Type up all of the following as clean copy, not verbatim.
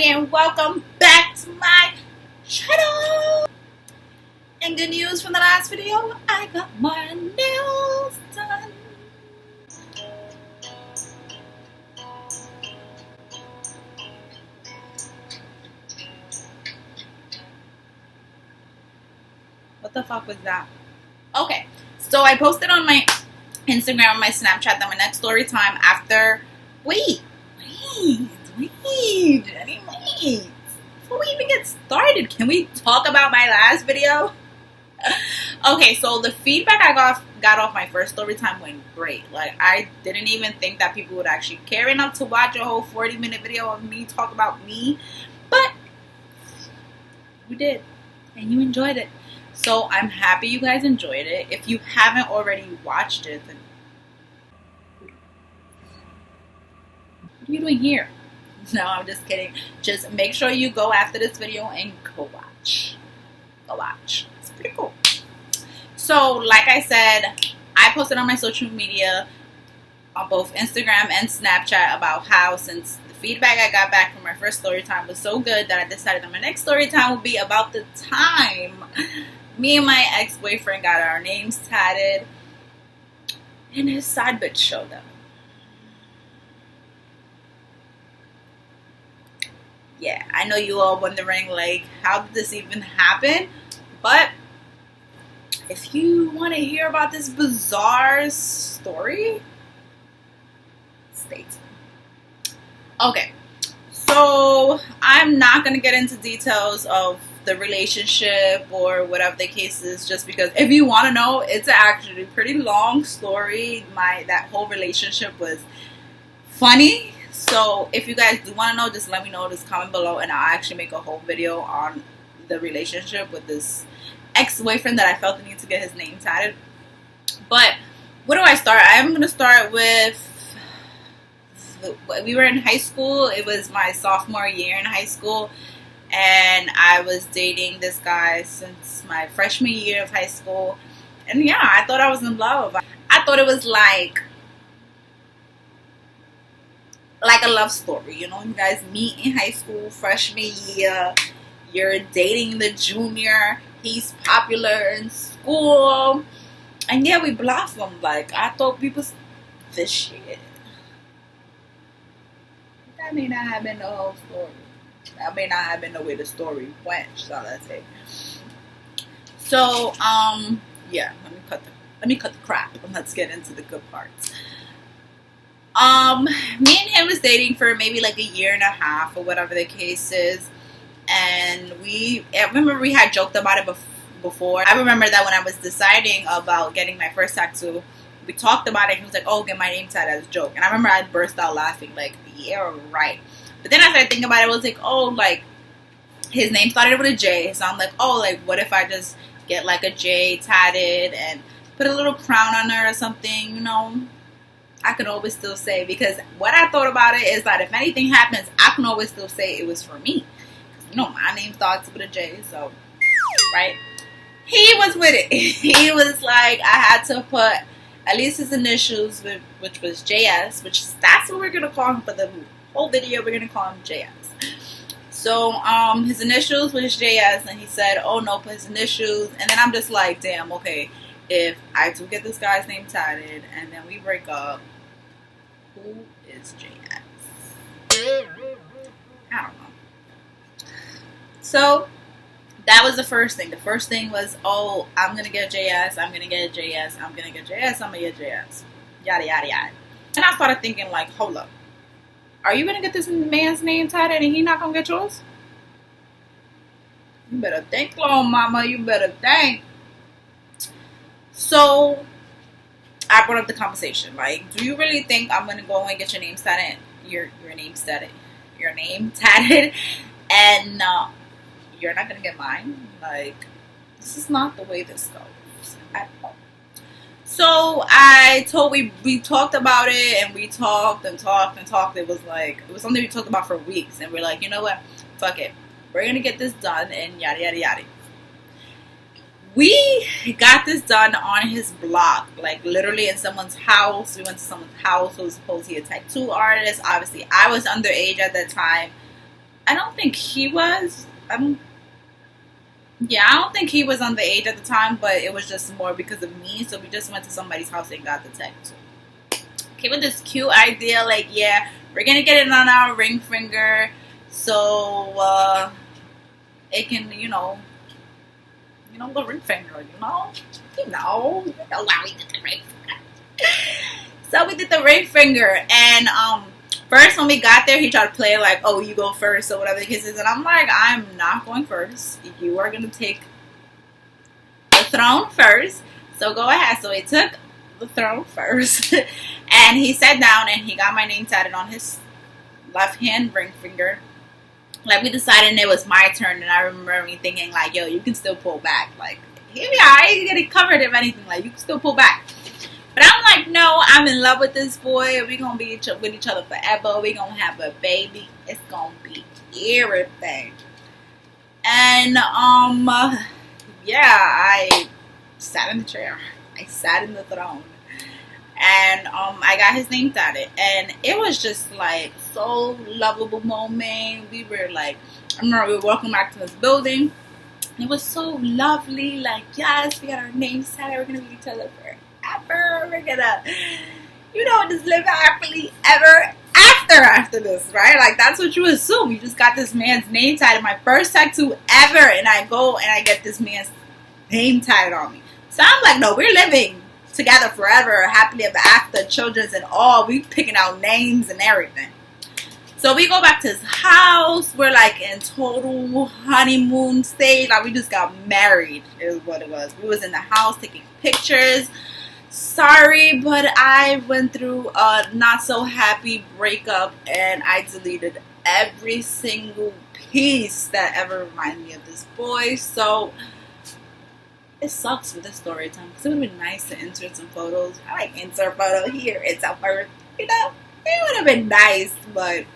everybody, and welcome back to my channel. And good news from the last video, I got my nails done. What the fuck was that? Okay, so I posted on my Instagram and my Snapchat that my next story time after... Wait. Before we even get started, can we talk about my last video? Okay, so the feedback I got off my first story time went great. Like, I didn't even think that people would actually care enough to watch a whole 40-minute video of me talk about me. But you did, and you enjoyed it. So I'm happy you guys enjoyed it. If you haven't already watched it, then what are you doing here? No, I'm just kidding. Just make sure you go after this video and go watch. Go watch. It's pretty cool. So, like I said, I posted on my social media on both Instagram and Snapchat about how, since the feedback I got back from my first story time was so good, that I decided that my next story time will be about the time me and my ex-boyfriend got our names tatted and his side bitch showed up. Yeah, I know you all wondering, like, how did this even happen? But if you want to hear about this bizarre story, stay tuned. Okay, so I'm not going to get into details of the relationship or whatever the case is, just because if you want to know, it's actually a pretty long story. That whole relationship was funny. So if you guys do want to know, just let me know. Just comment below and I'll actually make a whole video on the relationship with this ex-boyfriend that I felt the need to get his name tatted. But where do I start? I'm going to start with, we were in high school. It was my sophomore year in high school. And I was dating this guy since my freshman year of high school. And yeah, I thought I was in love. I thought it was like a love story, you know. You guys meet in high school, freshman year, you're dating the junior, he's popular in school, and yeah, we blossomed. Like, I thought we was the shit. That may not have been the whole story. That may not have been the way the story went, shall I say. So, yeah, let me cut the crap and let's get into the good parts. Me and him was dating for maybe like a year and a half or whatever the case is. And I remember we had joked about it before. I remember that when I was deciding about getting my first tattoo, we talked about it. He was like, oh, get my name tatted as a joke. And I remember I burst out laughing like, yeah, right. But then as I think about it, I was like, oh, like, his name started with a J. So I'm like, oh, like, what if I just get like a J tatted and put a little crown on her or something, you know? I can always still say, because what I thought about it is that if anything happens, I can always still say it was for me. You know, my name starts with a J, so, right? He was with it. He was like, I had to put at least his initials, which was JS, that's what we're going to call him for the whole video. We're going to call him JS. So, his initials was JS, and he said, oh, no, put his initials. And then I'm just like, damn, okay, if I do get this guy's name tatted, and then we break up, who is JS? I don't know. So, that was the first thing. The first thing was, oh, I'm going to get JS, I'm going to get JS, I'm going to get JS, I'm going to get JS. Yada, yada, yada. And I started thinking, like, hold up. Are you going to get this man's name tatted and he not going to get yours? You better think, little mama. You better think. So, I brought up the conversation. Like, do you really think I'm going to go and get your name tatted? Your name tatted. Your name tatted. And you're not going to get mine? Like, this is not the way this goes at all. So we talked about it, and we talked and talked and talked. It was something we talked about for weeks, and we're like, you know what? Fuck it. We're gonna get this done, and yada yada yada. We got this done on his block, like literally in someone's house. We went to someone's house who was supposed to be a tattoo artist. Obviously, I was underage at that time. I don't think he was. Yeah, I don't think he was underage at the time, but it was just more because of me. So we just went to somebody's house and got the tattoo. Came with this cute idea, like, yeah, we're gonna get it on our ring finger, so it can, the ring finger, why we did the ring finger. So we did the ring finger, and first when we got there, he tried to play like, oh, you go first, or whatever the case is, and I'm like, I'm not going first. You are gonna take the throne first, so go ahead. So he took the throne first, and he sat down, and he got my name tatted on his left hand ring finger. Like, we decided it was my turn, and I remember me thinking, like, yo, you can still pull back. Like, here we are, I ain't getting covered if anything. Like, you can still pull back. But I'm like, no, I'm in love with this boy. We're going to be with each other forever. We're going to have a baby. It's going to be everything. And, yeah, I sat in the chair. I sat in the throne. And I got his name tatted, and it was just like so lovable moment. We were like, I remember we were walking back to this building. It was so lovely. Like, yes, we got our names tatted. We're gonna be each other forever. We're gonna, just live happily ever after this, right? Like, that's what you assume. You just got this man's name tatted, my first tattoo ever, and I go and I get this man's name tatted on me. So I'm like, no, we're living together forever, happily ever after, children's and all. We picking out names and everything. So we go back to his house. We're like in total honeymoon stage. Like, we just got married is what it was. We was in the house taking pictures. Sorry, but I went through a not so happy breakup, and I deleted every single piece that ever reminded me of this boy. So it sucks with this story time, because it would have been nice to insert some photos. I like insert photo here, it's our first, it would have been nice, but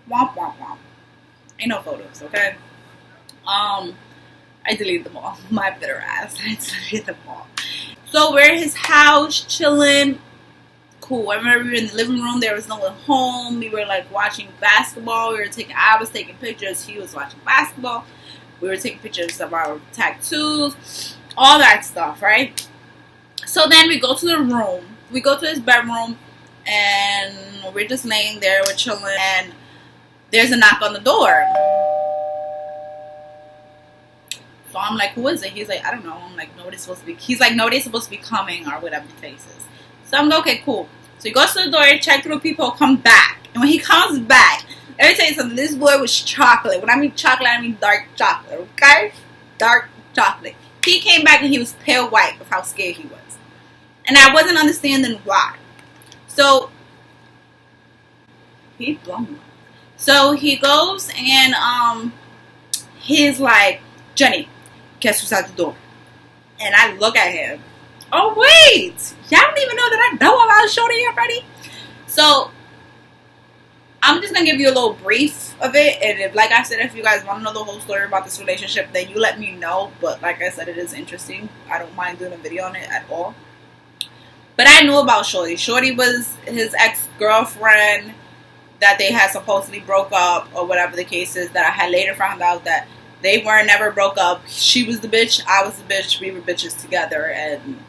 womp womp womp. Ain't no photos, okay? I deleted them all. My bitter ass. I deleted them all. So we're at his house, chilling. Cool. I remember we were in the living room. There was no one home. We were like watching basketball. I was taking pictures. He was watching basketball. We were taking pictures of our tattoos, all that stuff, right? So then we go to the room. We go to his bedroom, and we're just laying there. We're chilling, and there's a knock on the door. So I'm like, who is it? He's like, I don't know. I'm like, nobody's supposed to be. He's like, nobody's supposed to be coming, or whatever the case is. So I'm like, okay, cool. So he goes to the door, check through people, come back. And when he comes back, let me tell you something. This boy was chocolate. When I mean chocolate, I mean dark chocolate, okay? Dark chocolate. He came back and he was pale white of how scared he was. And I wasn't understanding why. So, he blown me. So he goes and he's like, Jenny, guess who's at the door? And I look at him. Oh, wait. Y'all don't even know that I know about Shorty already? So I'm just going to give you a little brief of it. And if, like I said, if you guys want to know the whole story about this relationship, then you let me know. But like I said, it is interesting. I don't mind doing a video on it at all. But I knew about Shorty. Shorty was his ex-girlfriend that they had supposedly broke up, or whatever the case is, that I had later found out that they were never broke up. She was the bitch, I was the bitch, we were bitches together, and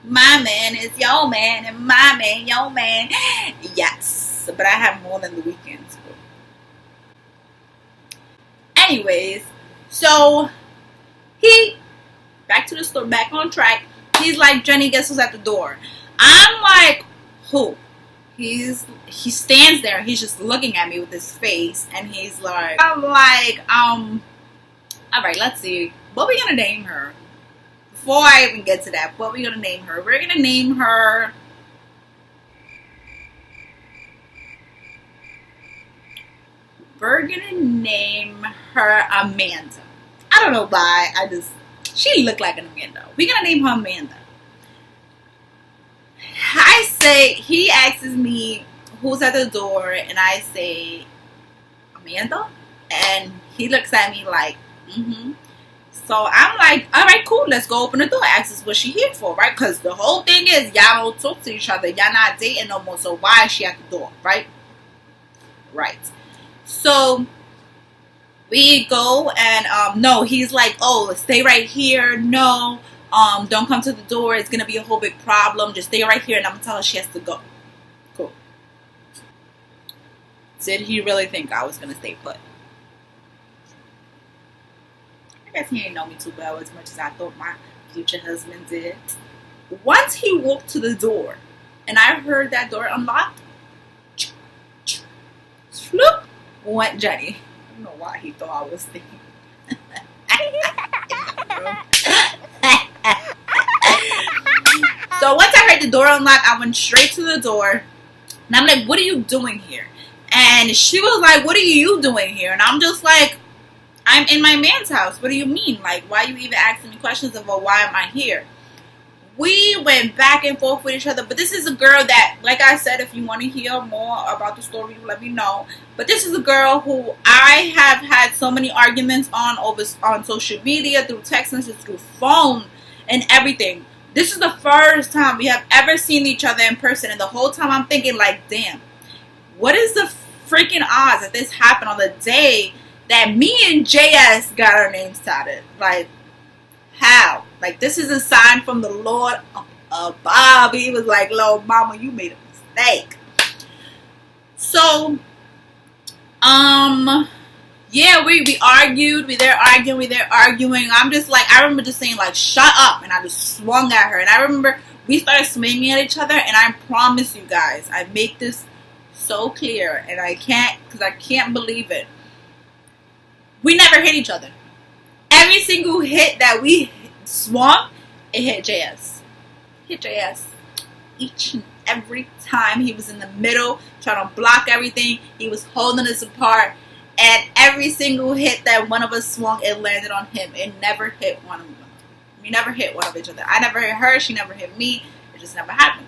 my man is your man, and my man, your man. Yes, but I have more than the weekends. Anyways, so he, back to the story, back on track. He's like, Jenny, guess who's at the door? I'm like, who? He stands there, he's just looking at me with his face, and he's like, I'm like, alright, let's see, what we gonna name her? Before I even get to that, what we gonna name her? We're gonna name her Amanda. I don't know why, she looked like an Amanda. We're gonna name her Amanda. I say, he asks me who's at the door, and I say, Amanda? And he looks at me like, mm-hmm. So I'm like, alright, cool, let's go open the door. Ask us what she here for, right? Because the whole thing is, y'all don't talk to each other. Y'all not dating no more, so why is she at the door, right? Right. So we go and no, he's like, oh, stay right here. No, don't come to the door. It's gonna be a whole big problem. Just stay right here, and I'm gonna tell her she has to go. Cool. Did he really think I was gonna stay put? I guess he ain't know me too well as much as I thought my future husband did. Once he walked to the door, and I heard that door unlocked, floop, went Jenny. I don't know why he thought I was thinking. So once I heard the door unlock, I went straight to the door. And I'm like, what are you doing here? And she was like, what are you doing here? And I'm just like, I'm in my man's house. What do you mean? Like, why are you even asking me questions about why am I here? We went back and forth with each other. But this is a girl that, like I said, if you want to hear more about the story, let me know. But this is a girl who I have had so many arguments on social media, through text messages, through phone, and everything. This is the first time we have ever seen each other in person. And the whole time I'm thinking, like, damn, what is the freaking odds that this happened on the day that me and JS got our names tatted? Like, how? Like, this is a sign from the Lord above. He was like, Lord, mama, you made a mistake. So, yeah, we argued. We there arguing. I'm just like, I remember just saying, like, shut up. And I just swung at her. And I remember we started swinging at each other. And I promise you guys, I make this so clear. And I can't believe it. We never hit each other. Every single hit that we swung, it hit JS. Hit JS. Each and every time. He was in the middle, trying to block everything. He was holding us apart. And every single hit that one of us swung, it landed on him. It never hit one of them. We never hit one of each other. I never hit her. She never hit me. It just never happened.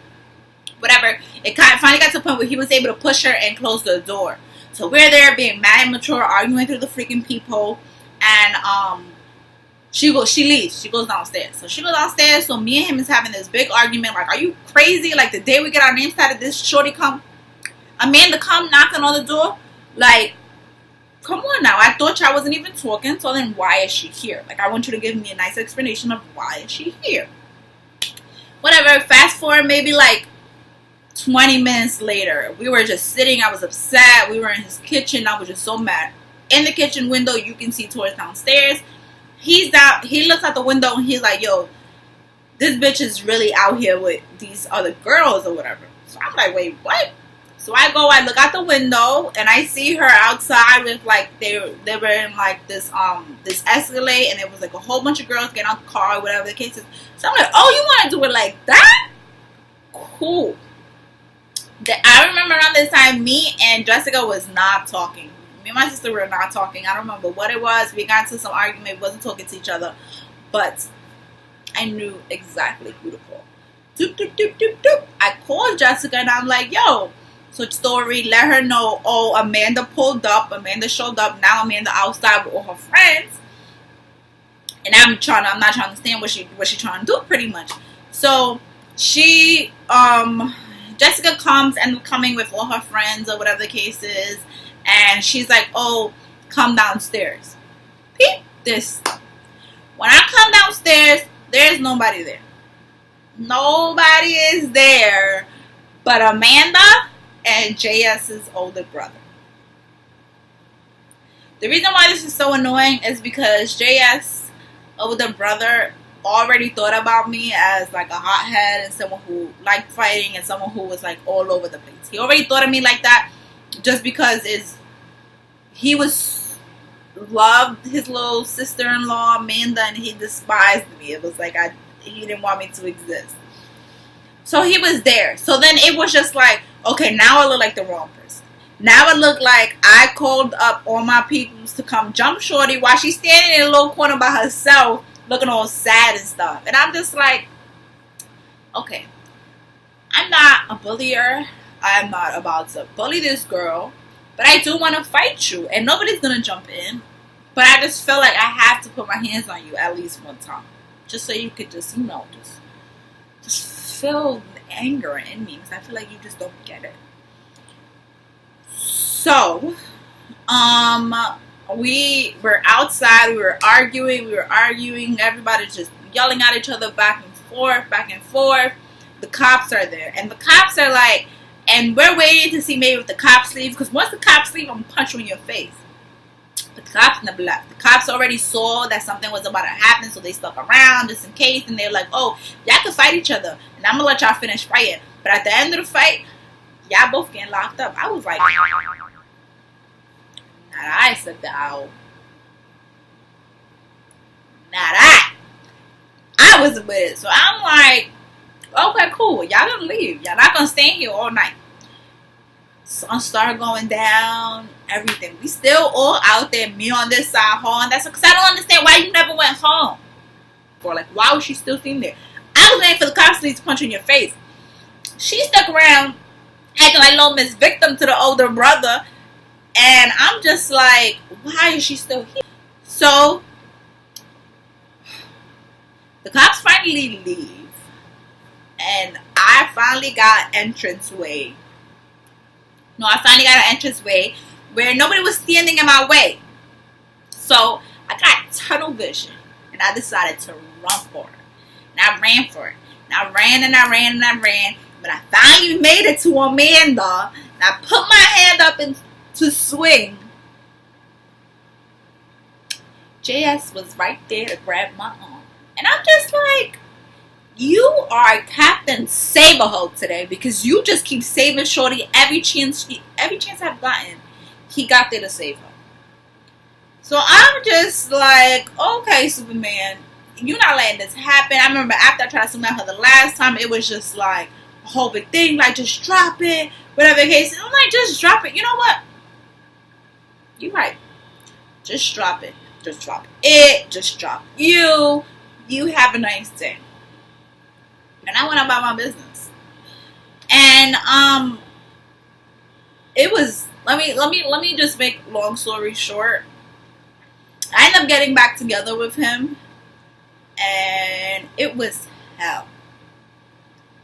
Whatever. It finally got to the point where he was able to push her and close the door. So we're there being mad and mature, arguing through the freaking peephole. And she leaves. She goes downstairs. So she goes downstairs. So me and him is having this big argument. Like, are you crazy? Like, the day we get our names tatted, this shorty Amanda come knocking on the door. Like, come on now. I thought y'all wasn't even talking. So then why is she here? Like, I want you to give me a nice explanation of why is she here. Whatever. Fast forward maybe like 20 minutes later. We were just sitting. I was upset. We were in his kitchen. I was just so mad. In the kitchen window, you can see towards downstairs. He's out. He looks out the window and he's like, yo, this bitch is really out here with these other girls or whatever. So I'm like, wait, what? So I look out the window and I see her outside with like, they were in like this Escalade, and it was like a whole bunch of girls getting out the car or whatever the case is. So I'm like, oh, you want to do it like that? Cool. I remember around this time, me and Jessica was not talking. Me and my sister were not talking. I don't remember what it was. We got into some argument. We wasn't talking to each other. But I knew exactly who to call. Doop, doop, doop, doop, doop. I called Jessica and I'm like, yo, so story, let her know, oh, Amanda pulled up. Amanda showed up. Now Amanda outside with all her friends. And I'm not trying to understand what she trying to do, pretty much. So she, Jessica coming with all her friends or whatever the case is. And she's like, oh, come downstairs. Peep this. When I come downstairs, there's nobody there. Nobody is there but Amanda and JS's older brother. The reason why this is so annoying is because JS' older brother already thought about me as like a hothead and someone who liked fighting and someone who was like all over the place. He already thought of me like that just because he loved his little sister-in-law Amanda and he despised me. It was like he didn't want me to exist. So he was there. So then it was just like, okay, now I look like the wrong person. Now it looked like I called up all my peoples to come jump shorty while she's standing in a little corner by herself looking all sad and stuff. And I'm just like, okay, I'm not a bullier. I'm not about to bully this girl. But I do want to fight you. And nobody's going to jump in. But I just feel like I have to put my hands on you at least one time. Just so you could just, just feel the anger in me. Because I feel like you just don't get it. So, We were outside, we were arguing, everybody just yelling at each other back and forth. The cops are there, and the cops are like, and we're waiting to see maybe if the cops leave, because once the cops leave, I'm gonna punch you in your face. But the cops never left. The cops already saw that something was about to happen, so they stuck around just in case, and they're like, oh, y'all can fight each other, and I'm gonna let y'all finish fighting. But at the end of the fight, y'all both getting locked up. I was like, not I said that. Not I wasn't with it. So I'm like, okay, cool. Y'all gonna leave. Y'all not gonna stay here all night. Sun started going down. Everything. We still all out there. Me on this side, her on that side. Because I don't understand why you never went home. Or like, why was she still sitting there? I was waiting for the cops to punch in your face. She stuck around acting like little Miss Victim to the older brother. And I'm just like, why is she still here? So, the cops finally leave. And I finally got entranceway. I finally got an entranceway where nobody was standing in my way. So, I got tunnel vision. And I decided to run for it. And I ran for it. And I ran. But I finally made it to Amanda. And I put my hand up to swing. JS was right there to grab my arm. And I'm just like, you are Captain Saberho today, because you just keep saving Shorty every chance I've gotten. He got there to save her. So I'm just like, okay, Superman, you're not letting this happen. I remember after I tried to swim at her the last time, it was just like a whole big thing, like just drop it, whatever the case. I'm like, just drop it. You know what? You're right. Just drop it. Just drop it. Just drop you. You have a nice day. And I went about my business. And it was, let me just make long story short. I ended up getting back together with him, and it was hell.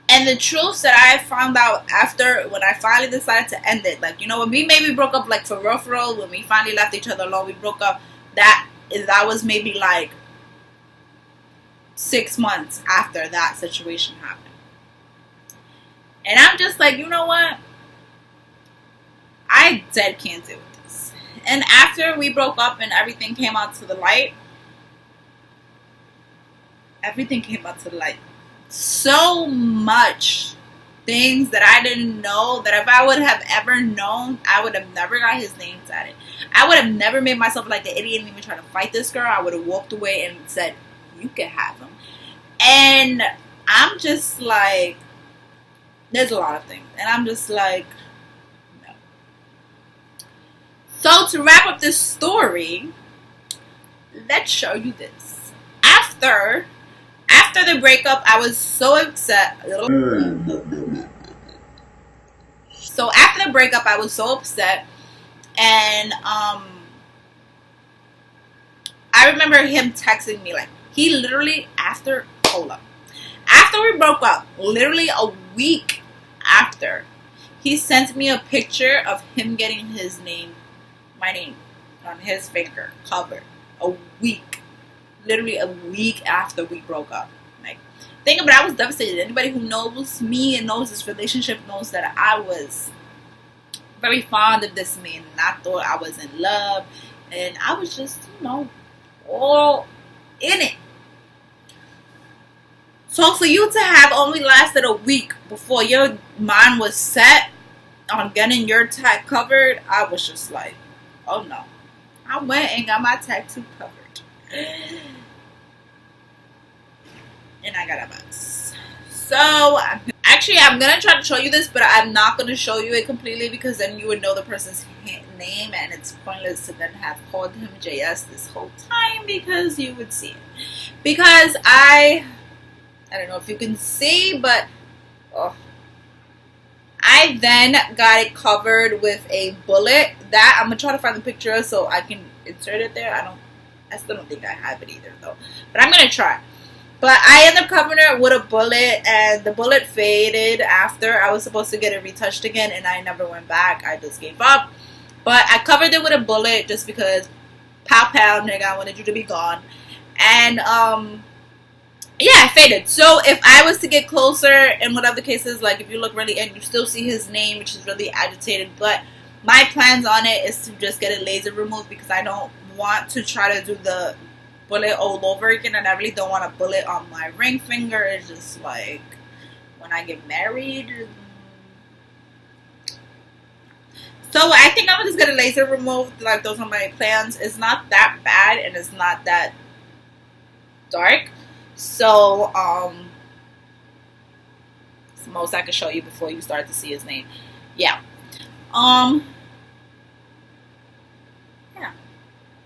And the truth that I found out after, when I finally decided to end it, like, you know, when we maybe broke up, like, for real, when we finally left each other alone, we broke up, that was maybe like 6 months after that situation happened. And I'm just like, you know what? I dead can't deal with this. And after we broke up and everything came out to the light, so much things that I didn't know, that if I would have ever known, I would have never got his name tatted. I would have never made myself like the idiot and even try to fight this girl. I would have walked away and said, you can have him. And I'm just like, there's a lot of things. And I'm just like, no. So to wrap up this story, let's show you this. After the breakup, I was so upset. So after the breakup, I was so upset. And I remember him texting me, like, he literally, after we broke up, literally a week after, he sent me a picture of him getting my name on his finger covered. A week. Literally a week after we broke up. Like, think about it, I was devastated. Anybody who knows me and knows this relationship knows that I was very fond of this man, and I thought I was in love, and I was just, you know, all in it. So for you to have only lasted a week before your mind was set on getting your tat covered, I was just like, oh no. I went and got my tattoo covered. And I got a mess. So, actually, I'm going to try to show you this, but I'm not going to show you it completely, because then you would know the person's name, and it's pointless to then have called him JS this whole time, because you would see it. Because I don't know if you can see, but I then got it covered with a bullet. That I'm going to try to find the picture so I can insert it there. I still don't think I have it either, though. But I'm going to try. But I ended up covering it with a bullet, and the bullet faded after. I was supposed to get it retouched again, and I never went back. I just gave up. But I covered it with a bullet just because pow pow nigga, I wanted you to be gone. And yeah, I faded. So if I was to get closer, in whatever cases, like if you look really and you still see his name, which is really agitated, but my plans on it is to just get a laser removed because I don't want to try to do the bullet all over again, and I really don't want a bullet on my ring finger. It's just like when I get married. So I think I'm just gonna laser remove. Like those are my plans. It's not that bad and it's not that dark. So it's the most I can show you before you start to see his name. Yeah. Yeah.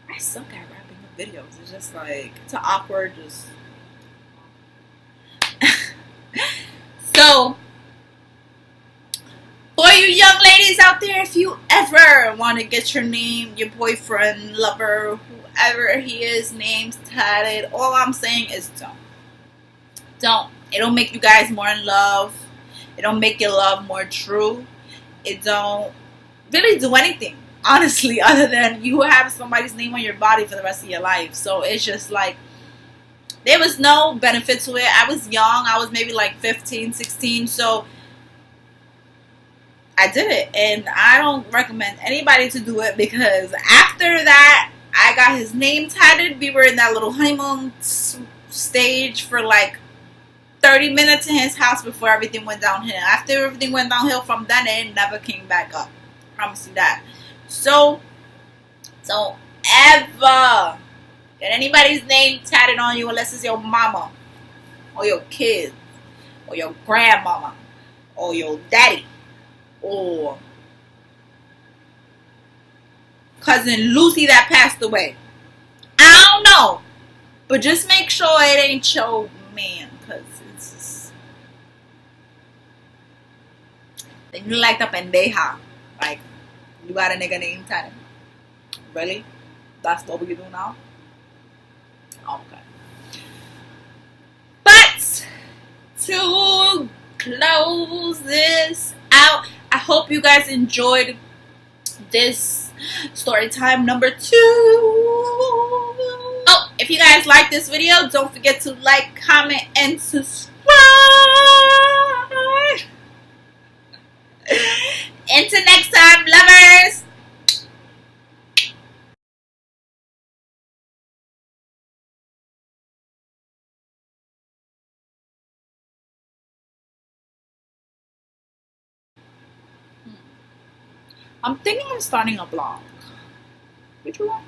I suck at wrapping up videos. It's just like it's an awkward just so for you young ladies out there, if you ever want to get your name, your boyfriend, lover, whoever he is, names tatted, all I'm saying is don't. Don't. It don't make you guys more in love. It don't make your love more true. It don't really do anything, honestly, other than you have somebody's name on your body for the rest of your life. So it's just like, there was no benefit to it. I was young. I was maybe like 15, 16. So I did it, and I don't recommend anybody to do it because after that, I got his name tatted. We were in that little honeymoon stage for like 30 minutes in his house before everything went downhill. After everything went downhill from then, it never came back up. Promise you that. So, don't ever get anybody's name tatted on you unless it's your mama or your kids or your grandmama or your daddy or cousin Lucy that passed away. I don't know, but just make sure it ain't your man, because it's just, then you like the pendeja, like you got a nigga named Tatted. Really? That's what we do now? Okay. But to close this out, I hope you guys enjoyed this story time number 2. Oh, if you guys like this video, don't forget to like, comment, and subscribe. Until next time, lovers. I'm thinking of starting a blog. Would you watch?